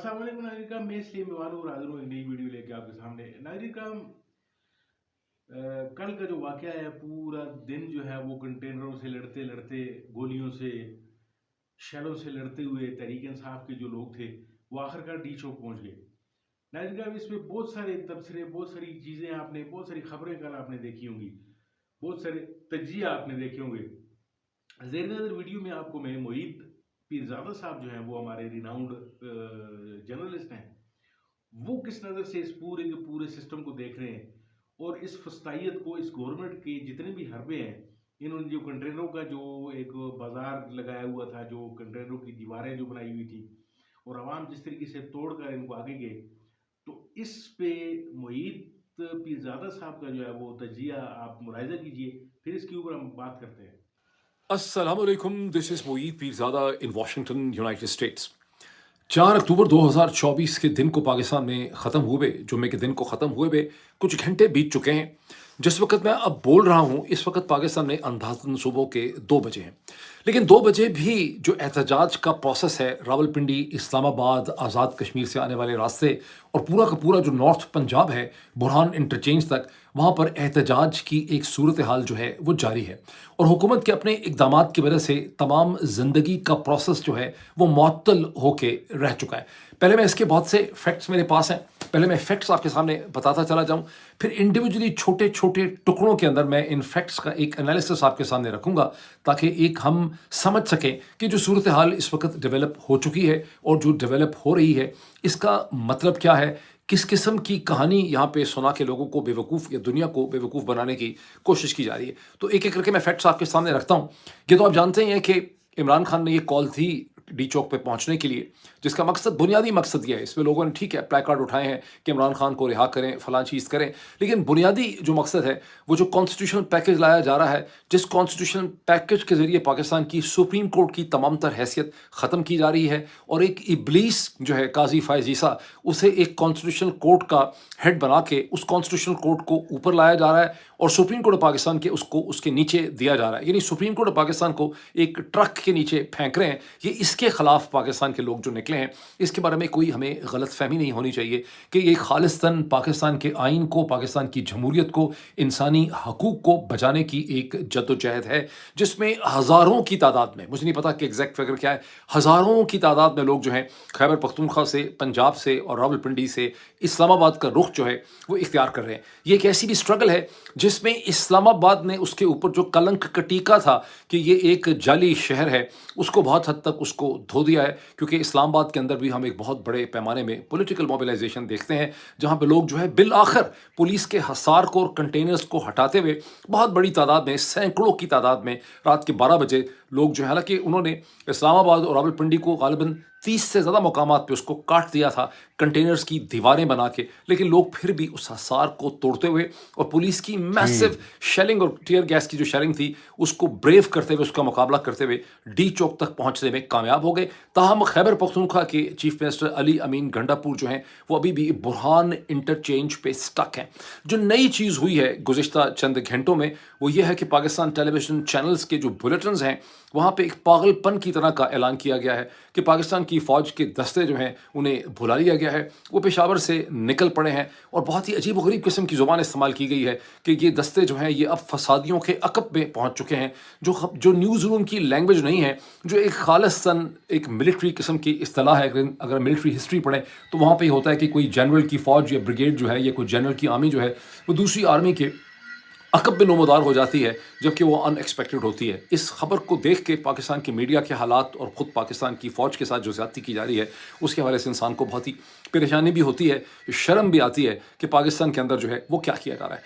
अस्सलाम वालेकुम नाज़रीन का मैं इसलिए मेहमान और हाजिर हूँ एक नई वीडियो लेके आपके सामने। नाज़रीन का कल का जो वाक़या है, पूरा दिन जो है वो कंटेनरों से लड़ते लड़ते, गोलियों से, शैलों से लड़ते हुए तहरीक इंसाफ के जो लोग थे वो आखिरकार डी चौक पहुँच गए। नाज़रीन का इसमें बहुत सारे तबसरे, बहुत सारी चीज़ें आपने, बहुत सारी खबरें कल आपने देखी होंगी, बहुत सारे तजिया आपने देखे होंगे। ज़ेर नज़र वीडियो में आपको मैं मोईद पीरज़ादा साहब जो हैं, वो हमारे रिनाउंड जर्नलिस्ट हैं, वो किस नज़र से इस पूरे के पूरे सिस्टम को देख रहे हैं और इस फस्तायत को, इस गवर्नमेंट के जितने भी हरबे हैं, इन्होंने जो कंटेनरों का जो एक बाजार लगाया हुआ था, जो कंटेनरों की दीवारें जो बनाई हुई थी और आवाम जिस तरीके से तोड़कर इनको आगे गए, तो इस पे मोईद पीरज़ादा साहब का जो है वो तजिया आप मुलाहिजा कीजिए, फिर इसके ऊपर हम बात करते हैं। Assalamu alaikum, this is Moeed Pirzada in Washington, United States. 4 अक्टूबर 2024 के दिन को पाकिस्तान में ख़त्म हुए, जुम्मे के दिन को ख़त्म हुए कुछ घंटे बीत चुके हैं। जिस वक्त मैं अब बोल रहा हूँ, इस वक्त पाकिस्तान में अंधाधुंध सुबह के 2 बजे हैं। लेकिन 2 बजे भी जो एहतजाज का प्रोसेस है, रावलपिंडी, इस्लामाबाद, आज़ाद कश्मीर से आने वाले रास्ते और पूरा का पूरा जो नॉर्थ पंजाब है, बुरहान इंटरचेंज तक, वहाँ पर एहतजाज की एक सूरत हाल जो है वो जारी है। और हुकूमत के अपने इक़दामात की वजह से तमाम ज़िंदगी का प्रोसेस जो है वो मुअत्तल होके रह चुका है। पहले मैं इसके बहुत से फैक्ट्स मेरे पास हैं, पहले मैं फैक्ट्स आपके सामने बताता चला जाऊं, फिर इंडिविजुअली छोटे छोटे टुकड़ों के अंदर मैं इन फैक्ट्स का एक एनालिसिस आपके सामने रखूंगा, ताकि एक हम समझ सकें कि जो सूरत हाल इस वक्त डेवलप हो चुकी है और जो डेवलप हो रही है, इसका मतलब क्या है, किस किस्म की कहानी यहाँ पे सुना के लोगों को बेवकूफ़ या दुनिया को बेवकूफ़ बनाने की कोशिश की जा रही है। तो एक एक करके मैं फैक्ट्स आपके सामने रखता हूँ। ये तो आप जानते हैं कि इमरान खान ने ये कॉल थी डी चौक पे पहुंचने के लिए, जिसका मकसद, बुनियादी मकसद ये है, इसमें लोगों ने ठीक है प्ले कार्ड उठाए हैं कि इमरान खान को रिहा करें, फलां चीज़ करें, लेकिन बुनियादी जो मकसद है वो जो कॉन्स्टिट्यूशनल पैकेज लाया जा रहा है, जिस कॉन्स्टिट्यूशनल पैकेज के ज़रिए पाकिस्तान की सुप्रीम कोर्ट की तमाम तर हैसियत ख़त्म की जा रही है और एक इब्लीस जो है काजी फ़ायज़ ईसा, उसे एक कॉन्स्टिट्यूशनल कोर्ट का हेड बना के उस कॉन्स्टिट्यूशनल कोर्ट को ऊपर लाया जा रहा है और सुप्रीम कोर्ट ऑफ पाकिस्तान के उसको उसके नीचे दिया जा रहा है। यानी सुप्रीम कोर्ट ऑफ पाकिस्तान को एक ट्रक के नीचे फेंक रहे हैं। ये इसके ख़िलाफ़ पाकिस्तान के लोग जो निकले हैं, इसके बारे में कोई हमें गलतफहमी नहीं होनी चाहिए कि ये खालिस्तान पाकिस्तान के आइन को, पाकिस्तान की जमहूरियत को, इंसानी हकूक़ को बचाने की एक जद्दोजहद है, जिसमें हज़ारों की तादाद में, मुझे नहीं पता कि एग्जैक्ट फिगर क्या है, हज़ारों की तादाद में लोग जो हैं खैबर पख्तूनख्वा से, पंजाब से और रावलपिंडी से इस्लामाबाद का रुख जो है वो इख्तियार कर रहे हैं। ये एक ऐसी भी स्ट्रगल है जिसमें इस्लामाबाद ने उसके ऊपर जो कलंक कटीका था कि ये एक जाली शहर है, उसको बहुत हद तक उसको धो दिया है, क्योंकि इस्लामाबाद के अंदर भी हम एक बहुत बड़े पैमाने में पॉलिटिकल मोबिलाइजेशन देखते हैं, जहाँ पे लोग जो है बिल आखिर पुलिस के हसार को और कंटेनर्स को हटाते हुए बहुत बड़ी तादाद में, सैकड़ों की तादाद में रात के 12 बजे लोग जो है, हालांकि उन्होंने इस्लामाबाद और रावलपिंडी को गालिबन 30 से ज़्यादा मकामात पे उसको काट दिया था कंटेनर्स की दीवारें बना के, लेकिन लोग फिर भी उस हसार को तोड़ते हुए और पुलिस की मैसिव शेलिंग और टीयर गैस की जो शेलिंग थी उसको ब्रेव करते हुए, उसका मुकाबला करते हुए डी चौक तक पहुंचने में कामयाब हो गए। ताहम खैबर पख्तूनख्वा के चीफ मिनिस्टर अली अमीन गंडापुर जो हैं वो अभी भी बुरहान इंटरचेंज पे स्टक हैं। जो नई चीज़ हुई है गुज़िश्ता चंद घंटों में वो ये है कि पाकिस्तान टेलीविज़न चैनल्स के जो बुलेटिन्स हैं वहाँ पे एक पागलपन की तरह का ऐलान किया गया है कि पाकिस्तान की फ़ौज के दस्ते जो हैं उन्हें भुला लिया गया है, वो पेशावर से निकल पड़े हैं और बहुत ही अजीब गरीब किस्म की ज़ुबान इस्तेमाल की गई है कि ये दस्ते जो हैं ये अब फसादियों के अकब में पहुँच चुके हैं। जो न्यूज़ रूम की लैंग्वेज नहीं है, जो एक खालिस्तान एक मिलिट्री किस्म की इस्तिलाह है, अगर मिलिट्री हिस्ट्री पढ़ें तो वहाँ पर ही होता है कि कोई जनरल की फ़ौज या ब्रिगेड जो है या कोई जनरल की आर्मी जो है वो दूसरी आर्मी के अकब में नमोदार हो जाती है, जबकि वो अनएक्सपेक्टेड होती है। इस खबर को देख के पाकिस्तान की मीडिया के हालात और ख़ुद पाकिस्तान की फ़ौज के साथ जो ज़्यादती की जा रही है उसके हवाले से इंसान को बहुत ही परेशानी भी होती है, शर्म भी आती है कि पाकिस्तान के अंदर जो है वो क्या किया जा रहा है।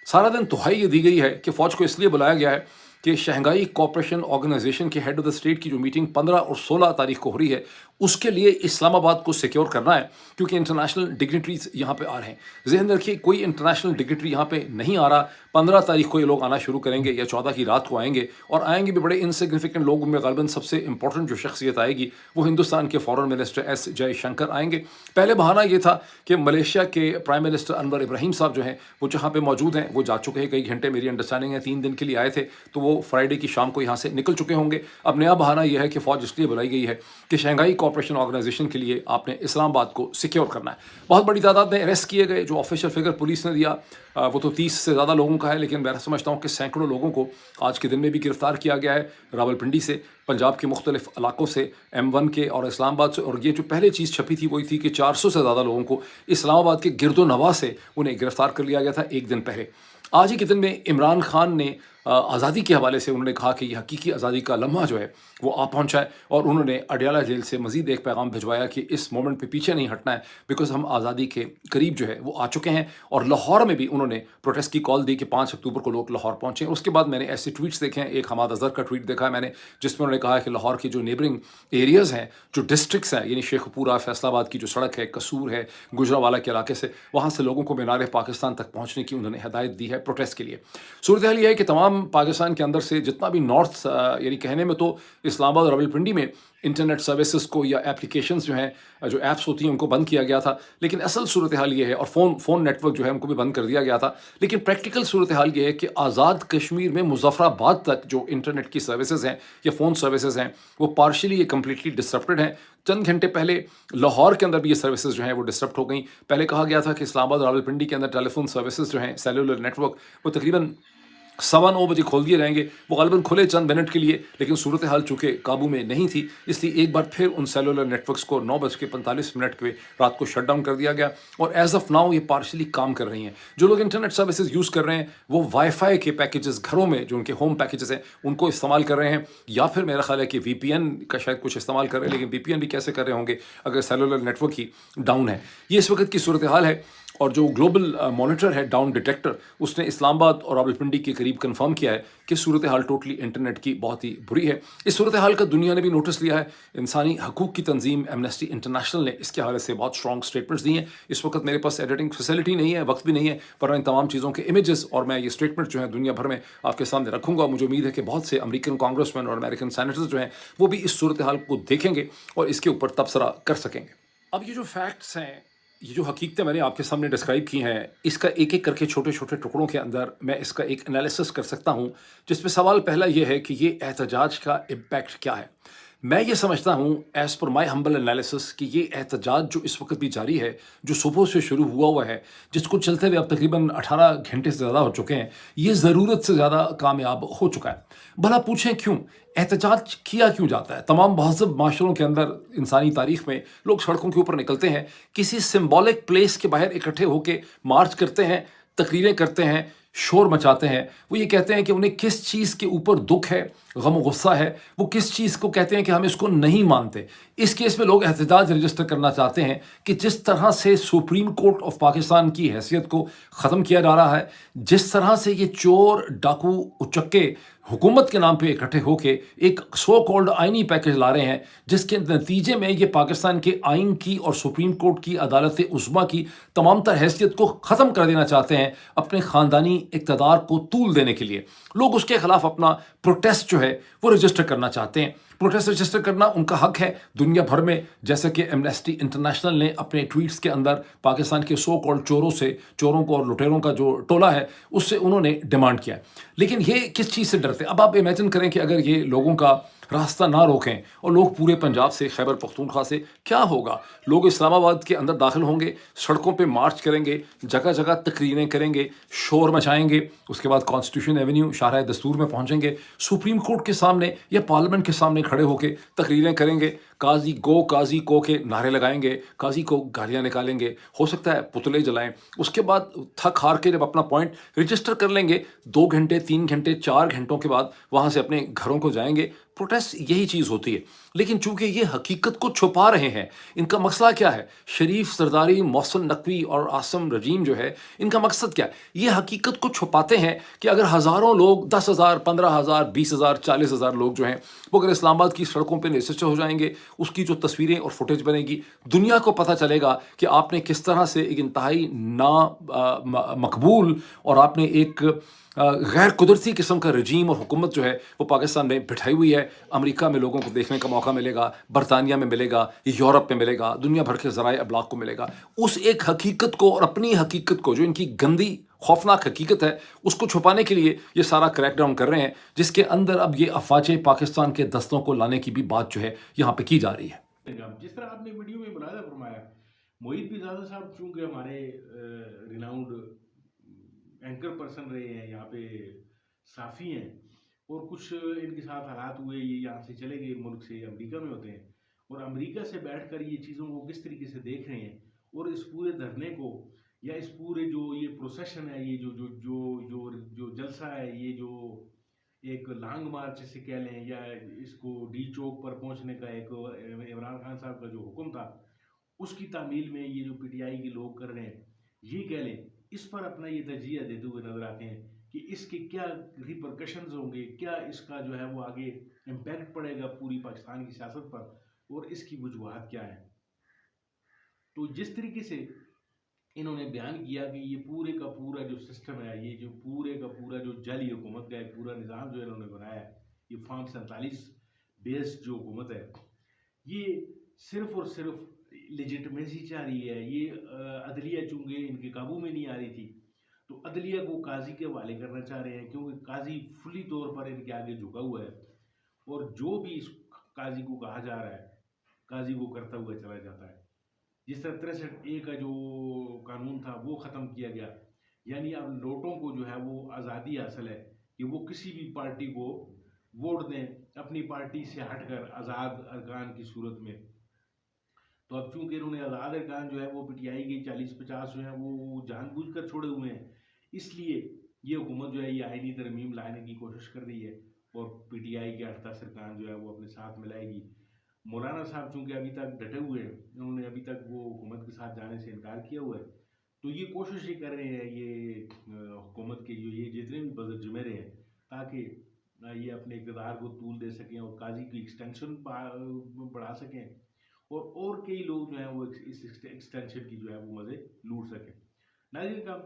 सारा दिन दुहाई ये दी गई है कि फ़ौज को इसलिए बुलाया गया है कि शंघाई कोऑपरेशन ऑर्गेनाइजेशन के हेड ऑफ द स्टेट की जो मीटिंग 15 और 16 तारीख को हो रही है उसके लिए इस्लामाबाद को सिक्योर करना है, क्योंकि इंटरनेशनल डिग्निटरीज यहाँ पे आ रहे हैं। ज़हन रखिए कोई इंटरनेशनल डिग्निटरी यहाँ पे नहीं आ रहा। 15 तारीख को ये लोग आना शुरू करेंगे या 14 की रात को आएंगे और आएंगे भी बड़े इनसिग्निफिकेंट लोग में। गालिबन सबसे इंपॉर्टेंट जो शख्सियत आएगी वो हिंदुस्तान के फॉरेन मिनिस्टर एस जयशंकर आएंगे। पहले बहाना ये था कि मलेशिया के प्राइम मिनिस्टर अनवर इब्राहिम साहब जो हैं वो जहाँ पर मौजूद हैं, वो जा चुके हैं कई घंटे, मेरी अंडरस्टैंडिंग है 3 दिन के लिए आए थे, तो वो फ्राइडे की शाम को यहाँ से निकल चुके होंगे। अब नया बहाना यह है कि फ़ौज इसलिए बुलाई गई है कि शंघाई कॉरपोरेशन ऑर्गेनाइजेशन के लिए आपने इस्लामाबाद को सिक्योर करना है। बहुत बड़ी तादाद में अरेस्ट किए गए, जो ऑफिशियल फिगर पुलिस ने दिया वो तो 30 से ज़्यादा लोगों का है, लेकिन मैं समझता हूँ कि सैकड़ों लोगों को आज के दिन में भी गिरफ्तार किया गया है, रावलपिंडी से, पंजाब के मुख्तलिफ इलाकों से, M1 के और इस्लामाबाद से। और ये जो पहले चीज़ छपी थी वही थी कि 400 से ज़्यादा लोगों को इस्लामाबाद के गिरदोनवा से उन्हें गिरफ्तार कर लिया गया था एक दिन पहले। आज ही के दिन में इमरान खान ने आज़ादी के हवाले से उन्होंने कहा कि ये हकीकी आज़ादी का लम्हा जो है वो आ पहुंचा है, और उन्होंने अडियाला जेल से मज़ीद एक पैगाम भिजवाया कि इस मोमेंट पे पीछे नहीं हटना है, बिकॉज हम आज़ादी के करीब जो है वो आ चुके हैं। और लाहौर में भी उन्होंने प्रोटेस्ट की कॉल दी कि 5 अक्टूबर को लोग लाहौर पहुँचें। उसके बाद मैंने ऐसे ट्वीट्स देखे हैं, एक हमाद अज़हर का ट्वीट देखा है मैंने, जिसमें उन्होंने कहा कि लाहौर की जो नेबरिंग एरियाज़ हैं, जो डिस्ट्रिक्ट्स हैं, यानी शेखपुरा, फैसलाबाद की जो सड़क है, कसूर है, गुजरावाला के इलाके से, वहाँ से लोगों को मीनार पाकिस्तान तक पहुँचने की उन्होंने हिदायत दी है प्रोटेस्ट के लिए। सूरत हाल ये है कि तमाम पाकिस्तान के अंदर से जितना भी नॉर्थ, यानी कहने में तो इस्लामाबाद और रावलपिंडी में इंटरनेट सर्विसेज को या एप्लीकेशंस जो हैं, जो ऐप्स होती हैं, उनको बंद किया गया था, लेकिन असल सूरत हाल ये है, और फ़ोन नेटवर्क जो है उनको भी बंद कर दिया गया था। लेकिन प्रैक्टिकल सूरत हाल ये है कि आज़ाद कश्मीर में मुजफ्फराबाद तक जो इंटरनेट की सर्विसेज हैं या फ़ोन सर्विसेज हैं वो पार्शली या कम्प्लीटली डिसरप्टेड हैं। चंद घंटे पहले लाहौर के अंदर भी ये सर्विसेज जो हैं वो डिसरप्ट हो गई। पहले कहा गया था कि इस्लामाबाद और रावलपिंडी के अंदर टेलीफोन सर्विसेज जो हैं, सेलुलर नेटवर्क, वो तकरीबन 9:15 बजे खोल दिए जाएंगे। वो ग़ालिबन खुले चंद मिनट के लिए, लेकिन सूरत हाल चूँकि काबू में नहीं थी, इसलिए एक बार फिर उन सेलुलर नेटवर्क्स को 9:45 पे रात को शट डाउन कर दिया गया। और एज ऑफ नाउ ये पार्शली काम कर रही हैं। जो लोग इंटरनेट सर्विसेज यूज़ कर रहे हैं वो वाईफाई के पैकेजेस घरों में, जो उनके होम पैकेजेस हैं, उनको इस्तेमाल कर रहे हैं, या फिर मेरा ख्याल है कि VPN का शायद कुछ इस्तेमाल कर रहे हैं। लेकिन VPN भी कैसे कर रहे होंगे अगर सेलुलर नेटवर्क ही डाउन है। ये इस वक्त की सूरत हाल है। और जो ग्लोबल मॉनिटर है, डाउन डिटेक्टर, उसने इस्लामाबाद और रावलपिंडी के करीब कंफर्म किया है कि सूरत हाल टोटली इंटरनेट की बहुत ही बुरी है। इस सूरत हाल का दुनिया ने भी नोटिस लिया है। इंसानी हकूक़ की तंजीम एमनेस्टी इंटरनेशनल ने इसके हवाले से बहुत स्ट्रॉन्ग स्टेटमेंट्स दी हैं। इस वक्त मेरे पास एडिटिंग फैसिलिटी नहीं है, वक्त भी नहीं है, पर इन तमाम चीज़ों के इमेजेस और मैं ये स्टेटमेंट जो है दुनिया भर में आपके सामने रखूँगा। मुझे उम्मीद है कि बहुत से अमेरिकन कांग्रेसमैन और अमेरिकन सेनेटर्स जो हैं वो भी इस सूरत हाल को देखेंगे और इसके ऊपर तबसरा कर सकेंगे। अब ये जो फैक्ट्स हैं, ये जो हकीकतें मैंने आपके सामने डिस्क्राइब की हैं, इसका एक एक करके छोटे छोटे टुकड़ों के अंदर मैं इसका एक एनालिसिस कर सकता हूँ, जिसमें सवाल पहला ये है कि ये एहतजाज का इम्पैक्ट क्या है। मैं ये समझता हूँ as per my humble analysis कि ये एहतजाज जो इस वक्त भी जारी है, जो सुबह से शुरू हुआ है, जिसको चलते हुए अब तकरीबन 18 घंटे से ज़्यादा हो चुके हैं, ये ज़रूरत से ज़्यादा कामयाब हो चुका है। भला पूछें क्यों एहतजाज किया क्यों जाता है? तमाम महज़ब माशरों के अंदर इंसानी तारीख़ में लोग सड़कों के ऊपर निकलते हैं, किसी सिम्बॉलिक प्लेस के बाहर इकट्ठे होकर मार्च करते हैं, तकरीरें करते हैं, शोर मचाते हैं। वो ये कहते हैं कि उन्हें किस चीज़ के ऊपर दुख है, गम गुस्सा है, वो किस चीज़ को कहते हैं कि हम इसको नहीं मानते। इस केस में लोग एहतजाज रजिस्टर करना चाहते हैं कि जिस तरह से सुप्रीम कोर्ट ऑफ पाकिस्तान की हैसियत को ख़त्म किया जा रहा है, जिस तरह से ये चोर, डाकू, उचक्के हुकूमत के नाम पे इकट्ठे होके एक सो कॉल्ड आइनी पैकेज ला रहे हैं, जिसके नतीजे में ये पाकिस्तान के आइन की और सुप्रीम कोर्ट की अदालत उज़्मा की तमाम तर हैसियत को ख़त्म कर देना चाहते हैं अपने ख़ानदानी इक़्तिदार को तूल देने के लिए। लोग उसके ख़िलाफ़ अपना प्रोटेस्ट जो है वो रजिस्टर करना चाहते हैं। प्रोटेस्ट रजिस्टर करना उनका हक है दुनिया भर में, जैसे कि एमनेस्टी इंटरनेशनल ने अपने ट्वीट्स के अंदर पाकिस्तान के सो कॉल्ड चोरों को और लुटेरों का जो टोला है उससे उन्होंने डिमांड किया है। लेकिन ये किस चीज़ से डरते हैं? अब आप इमेजिन करें कि अगर ये लोगों का रास्ता ना रोकें और लोग पूरे पंजाब से, खैबर पख्तूनख्वा से, क्या होगा? लोग इस्लामाबाद के अंदर दाखिल होंगे, सड़कों पे मार्च करेंगे, जगह जगह तकरीरें करेंगे, शोर मचाएंगे, उसके बाद कॉन्स्टिट्यूशन एवेन्यू शाहराह दस्तूर में पहुंचेंगे, सुप्रीम कोर्ट के सामने या पार्लियामेंट के सामने खड़े होकर तकरीरें करेंगे, काजी को के नारे लगाएंगे, काजी को गालियाँ निकालेंगे, हो सकता है पुतले जलाएं। उसके बाद थक हार के जब अपना पॉइंट रजिस्टर कर लेंगे, 2 घंटे, 3 घंटे, 4 घंटों के बाद वहाँ से अपने घरों को जाएंगे। प्रोटेस्ट यही चीज़ होती है। लेकिन चूंकि ये हकीकत को छुपा रहे हैं, इनका मसला क्या है? शरीफ, सरदारी, मोहसिन नकवी और आसम रजीम जो है, इनका मकसद क्या है? ये हकीकत को छुपाते हैं कि अगर हज़ारों लोग, 10,000, 15,000, 20,000, 40,000 लोग जो हैं वो अगर इस्लामाबाद की सड़कों पर नशस्त हो जाएंगे, उसकी जो तस्वीरें और फुटेज बनेगी, दुनिया को पता चलेगा कि आपने किस तरह से एक इंतहाई मकबूल और आपने एक गैर कुदरती किस्म का रजीम और हुकूमत जो है वो पाकिस्तान में बिठाई हुई है। अमेरिका में लोगों को देखने का मौका मिलेगा, बरतानिया में मिलेगा, यूरोप में मिलेगा, दुनिया भर के ज़राए अबलाग को मिलेगा। उस एक हकीकत को और अपनी हकीकत को, जो इनकी गंदी खौफनाक हकीकत है, उसको छुपाने के लिए ये सारा क्रैकडाउन कर रहे हैं, जिसके अंदर अब ये अफवाज पाकिस्तान के दस्तों को लाने की भी बात जो है यहाँ पे की जा रही है। جس طرح آپ نے ویڈیو میں ملاحظہ فرمایا، محیط پیرزادہ صاحب چونکہ ہمارے ریناؤنڈ اینکر پرسن رہے ہیں، یہاں پہ صحافی ہیں، اور کچھ ان کے ساتھ حالات ہوئے، یہ یہاں سے چلے گئے ملک سے، امریکہ میں ہوتے ہیں، اور امریکہ سے بیٹھ کر یہ چیزوں کو کس طریقے سے دیکھ رہے ہیں، اور اس پورے دھرنے کو یا اس پورے جو یہ پروسیشن ہے، یہ جو جلسہ ہے، یہ جو ایک لانگ مارچ سے کہہ لیں، یا اس کو ڈی چوک پر پہنچنے کا ایک عمران خان صاحب کا جو حکم تھا، اس کی تعمیل میں یہ جو پی ٹی آئی کے لوگ کر رہے ہیں، یہ کہہ لیں اس پر اپنا یہ تجزیہ دیتے ہوئے نظر آتے ہیں کہ اس کے کیا ریپرکشنز ہوں گے، کیا اس کا جو ہے وہ آگے امپیکٹ پڑے گا پوری پاکستان کی سیاست پر، اور اس کی وجوہات کیا ہیں۔ تو جس طریقے سے انہوں نے بیان کیا کہ یہ پورے کا پورا جو سسٹم ہے، یہ جو پورے کا پورا جو جعلی حکومت کا ایک پورا نظام جو انہوں نے بنایا ہے، یہ فارم 47 بیسڈ جو حکومت ہے، یہ صرف اور صرف لیجٹمیسی چاہ رہی ہے۔ یہ عدلیہ چونکہ ان کے قابو میں نہیں آ رہی تھی، تو عدلیہ کو قاضی کے حوالے کرنا چاہ رہے ہیں، کیونکہ قاضی فلی طور پر ان کے آگے جھکا ہوا ہے، اور جو بھی اس قاضی کو کہا جا رہا ہے، قاضی وہ کرتا ہوا چلا جاتا ہے۔ جس طرح 63A کا جو قانون تھا وہ ختم کیا گیا، یعنی اب لوٹوں کو جو ہے وہ آزادی حاصل ہے کہ وہ کسی بھی پارٹی کو ووٹ دیں اپنی پارٹی سے ہٹ کر آزاد ارکان کی صورت میں۔ تو اب چونکہ انہوں نے آزاد ارکان جو ہے وہ پی ٹی آئی کے 40-50 جو ہیں وہ جان بوجھ کر چھوڑے ہوئے ہیں، اس لیے یہ حکومت جو ہے یہ آئینی ترمیم لانے کی کوشش کر رہی ہے، اور پی ٹی آئی کے 8 ارکان جو ہے وہ اپنے ساتھ ملائے گی۔ مولانا صاحب چونکہ ابھی تک ڈٹے ہوئے ہیں، انہوں نے ابھی تک وہ حکومت کے ساتھ جانے سے انکار کیا ہوا ہے، تو یہ کوشش یہ کر رہے ہیں یہ حکومت کے جو یہ جتنے بھی بزرگ جمیرے ہیں، تاکہ یہ اپنے اقتدار کو طول دے سکیں اور قاضی کی ایکسٹینشن بڑھا سکیں، اور کئی لوگ جو ہیں وہ اس ایکسٹینشن کی جو ہے وہ مزے لوٹ سکیں۔ ناظرین کا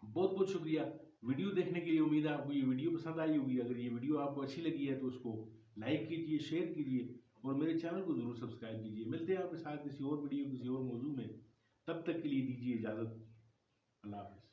بہت بہت شکریہ ویڈیو دیکھنے کے لیے۔ امید ہے آپ کو یہ ویڈیو پسند آئی ہوگی۔ اگر یہ ویڈیو آپ کو اچھی لگی ہے تو اس کو لائک کیجیے، شیئر کیجیے، اور میرے چینل کو ضرور سبسکرائب کیجیے۔ ملتے ہیں آپ کے ساتھ کسی اور ویڈیو کسی اور موضوع میں، تب تک کے لیے دیجیے اجازت۔ اللہ حافظ۔